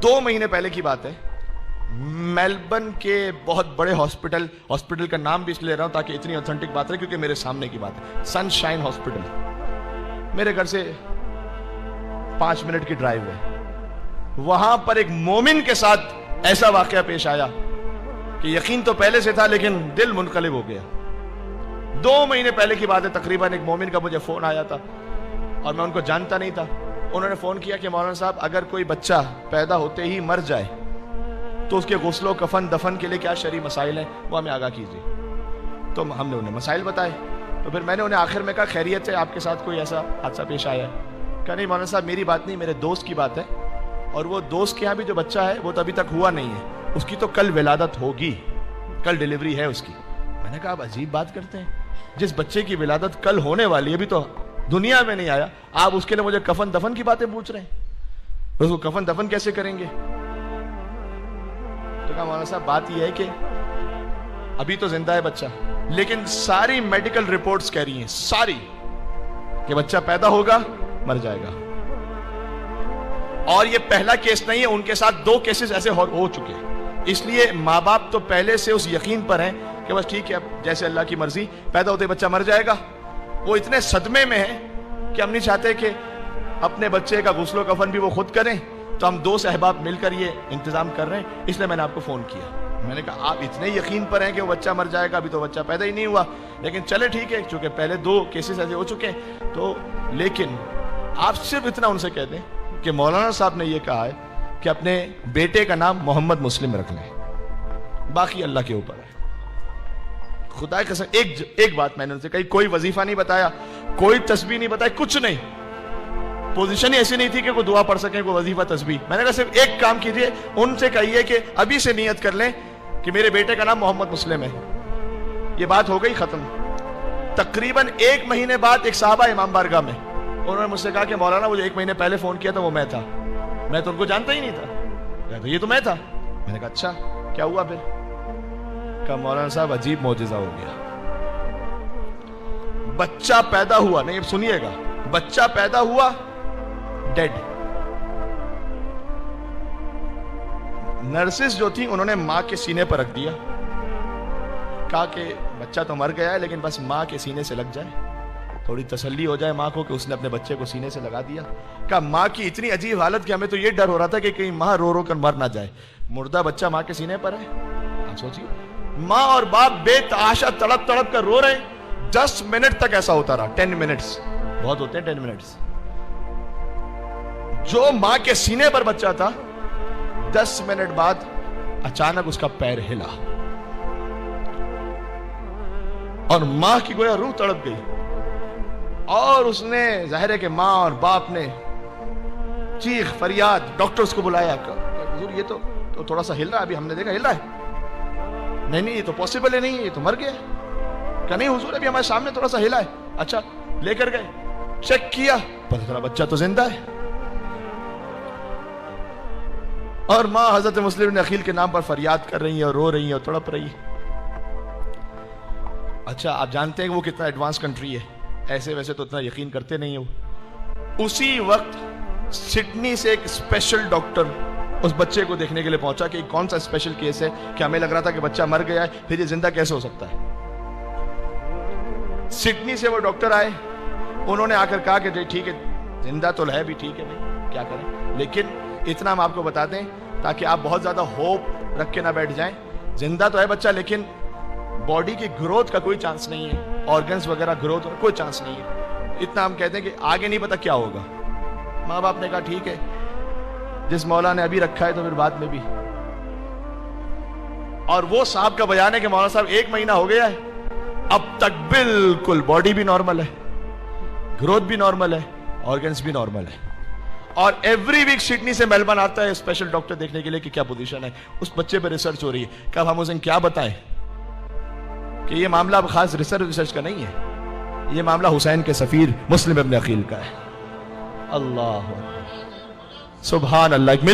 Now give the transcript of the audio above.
2 مہینے پہلے کی بات ہے، میلبرن کے بہت بڑے ہاسپٹل کا نام بھی اس لیے لے رہا ہوں تاکہ اتنی اوتھینٹک بات ہے، کیونکہ میرے سامنے کی بات ہے، سن شائن ہاسپٹل، میرے گھر سے 5 منٹ کی ڈرائیو ہے۔ وہاں پر ایک مومن کے ساتھ ایسا واقعہ پیش آیا کہ یقین تو پہلے سے تھا لیکن دل منقلب ہو گیا۔ 2 مہینے پہلے کی بات ہے، تقریباً ایک مومن کا مجھے فون آیا تھا اور میں ان کو جانتا نہیں تھا۔ انہوں نے فون کیا کہ مولانا صاحب اگر کوئی بچہ پیدا ہوتے ہی مر جائے تو اس کے غسل و کفن دفن کے لیے کیا شرعی مسائل ہیں، وہ ہمیں آگاہ کیجیے۔ تو ہم نے انہیں مسائل بتائے، تو پھر میں نے انہیں آخر میں کہا خیریت ہے، آپ کے ساتھ کوئی ایسا حادثہ پیش آیا ہے؟ کہا نہیں مولانا صاحب میری بات نہیں، میرے دوست کی بات ہے، اور وہ دوست کے ہاں بھی جو بچہ ہے وہ تو ابھی تک ہوا نہیں ہے، اس کی تو کل ولادت ہوگی، کل ڈیلیوری ہے اس کی۔ میں نے کہا آپ عجیب بات کرتے ہیں، جس بچے کی ولادت کل ہونے والی ہے ابھی تو دنیا میں نہیں آیا، آپ اس کے لیے مجھے کفن دفن کی باتیں پوچھ رہے ہیں، اس کو کفن دفن کیسے کریں گے؟ تو کہا مولانا صاحب بات یہ ہے کہ ابھی تو زندہ ہے بچہ، لیکن ساری میڈیکل رپورٹس کہہ رہی ہیں ساری کہ بچہ پیدا ہوگا مر جائے گا، اور یہ پہلا کیس نہیں ہے، ان کے ساتھ 2 کیسز ایسے ہو چکے ہیں۔ اس لیے ماں باپ تو پہلے سے اس یقین پر ہیں کہ بس ٹھیک ہے اب جیسے اللہ کی مرضی، پیدا ہوتے بچہ مر جائے گا۔ وہ اتنے صدمے میں ہیں کہ ہم نہیں چاہتے کہ اپنے بچے کا غسل و کفن بھی وہ خود کریں، تو ہم 2 احباب مل کر یہ انتظام کر رہے ہیں، اس لیے میں نے آپ کو فون کیا۔ میں نے کہا آپ اتنے یقین پر ہیں کہ وہ بچہ مر جائے گا، ابھی تو بچہ پیدا ہی نہیں ہوا، لیکن چلے ٹھیک ہے چونکہ پہلے 2 کیسز ایسے ہو چکے ہیں، تو لیکن آپ صرف اتنا ان سے کہہ دیں کہ مولانا صاحب نے یہ کہا ہے کہ اپنے بیٹے کا نام محمد مسلم رکھ لیں، باقی اللہ کے اوپر ہے۔ خدا کی قسم ایک بات میں نے ان سے کہی، کوئی وظیفہ نہیں بتایا، کوئی تسبیح نہیں بتائی، کچھ نہیں، پوزیشن ہی ایسی نہیں تھی کہ کوئی دعا پڑھ سکیں، کوئی وظیفہ تسبیح۔ میں نے کہا صرف ایک کام کیجئے، ان سے کہیے کہ ابھی سے نیت کر لیں کہ میرے بیٹے کا نام محمد مسلم ہے، یہ بات ہو گئی ختم۔ تقریباً 1 مہینے بعد ایک صحابہ امام بارگاہ میں، انہوں نے مجھ سے کہا کہ مولانا وہ جو 1 مہینے پہلے فون کیا تھا وہ میں تھا، میں تو ان کو جانتا ہی نہیں تھا، تو یہ تو میں تھا۔ میں نے کہا اچھا کیا ہوا پھر؟ کہا مولانا صاحب عجیب معجزہ ہو گیا، بچہ پیدا ہوا، نہیں سنیے گا، بچہ پیدا ہوا ڈیڈ۔ نرسز جو تھی انہوں نے ماں کے سینے پر رکھ دیا، کہا کہ بچہ تو مر گیا ہے لیکن بس ماں کے سینے سے لگ جائے، تھوڑی تسلی ہو جائے ماں کو کہ اس نے اپنے بچے کو سینے سے لگا دیا۔ کہا ماں کی اتنی عجیب حالت کہ ہمیں تو یہ ڈر ہو رہا تھا کہ کہیں ماں رو رو کر مر نہ جائے، مردہ بچہ ماں کے سینے پر ہے۔ آپ سوچیے ماں اور باپ بے تحاشا تڑپ تڑپ کر رو رہے ہیں، 10 منٹ تک ایسا ہوتا رہا، 10 منٹس بہت ہوتے ہیں 10 منٹس۔ جو ماں کے سینے پر بچہ تھا 10 منٹ بعد اچانک اس کا پیر ہلا اور ماں کی گویا روح تڑپ گئی، اور اس نے ظاہر ہے کہ ماں اور باپ نے چیخ فریاد، ڈاکٹرز کو بلایا، حضور یہ تو تھوڑا سا ہل رہا ہے، ابھی ہم نے دیکھا ہل رہا ہے، نہیں یہ تو پاسبل ہے، نہیں یہ تو مر گیا۔ کہ نہیں حضور ابھی ہمارے سامنے تھوڑا سا ہلا ہے۔ اچھا لے کر گئے، چیک کیا، پتہ چلا بچہ تو زندہ ہے، اور ماں حضرت مسلم بن عقیل کے نام پر فریاد کر رہی ہے اور رو رہی ہے اور تڑپ رہی ہے۔ اچھا آپ جانتے ہیں کہ وہ کتنا ایڈوانس کنٹری ہے، ایسے ویسے تو اتنا یقین کرتے نہیں ہو۔ اسی وقت سڈنی سے ایک اسپیشل ڈاکٹر اس بچے کو دیکھنے کے لیے پہنچا کہ کون سا اسپیشل کیس ہے کہ ہمیں لگ رہا تھا کہ بچہ مر گیا ہے، پھر یہ زندہ کیسے ہو سکتا ہے۔ سڈنی سے وہ ڈاکٹر آئے، انہوں نے آ کر کہا کہ ٹھیک ہے زندہ تو ہے بھی، ٹھیک ہے بھائی کیا کریں، لیکن اتنا ہم آپ کو بتا دیں تاکہ آپ بہت زیادہ ہوپ رکھ کے نہ بیٹھ جائیں، زندہ تو ہے بچہ لیکن باڈی کی گروتھ کا کوئی چانس نہیں ہے، آرگنز وغیرہ گروتھ کا کوئی چانس نہیں ہے، اتنا ہم کہتے ہیں کہ آگے نہیں پتا کیا ہوگا۔ ماں باپ نے کہا ٹھیک ہے جس مولا نے ابھی رکھا ہے تو پھر بعد میں بھی۔ اور وہ صاحب کا بیان ہے کہ مولانا صاحب 1 مہینہ ہو گیا ہے، اب تک بالکل باڈی بھی نارمل ہے، گروتھ بھی نارمل ہے، آرگنز بھی نارمل ہے، اور ایوری ویک سڈنی سے میلبرن آتا ہے اسپیشل ڈاکٹر دیکھنے کے لیے کہ کیا پوزیشن ہے، اس بچے پہ ریسرچ ہو رہی ہے۔ کہ اب ہم اسے کیا بتائیں کہ یہ معاملہ اب خاص ریسرچ کا نہیں ہے، یہ معاملہ حسین کے سفیر مسلم ابن عقیل کا ہے۔ اللہ سبحان اللہ۔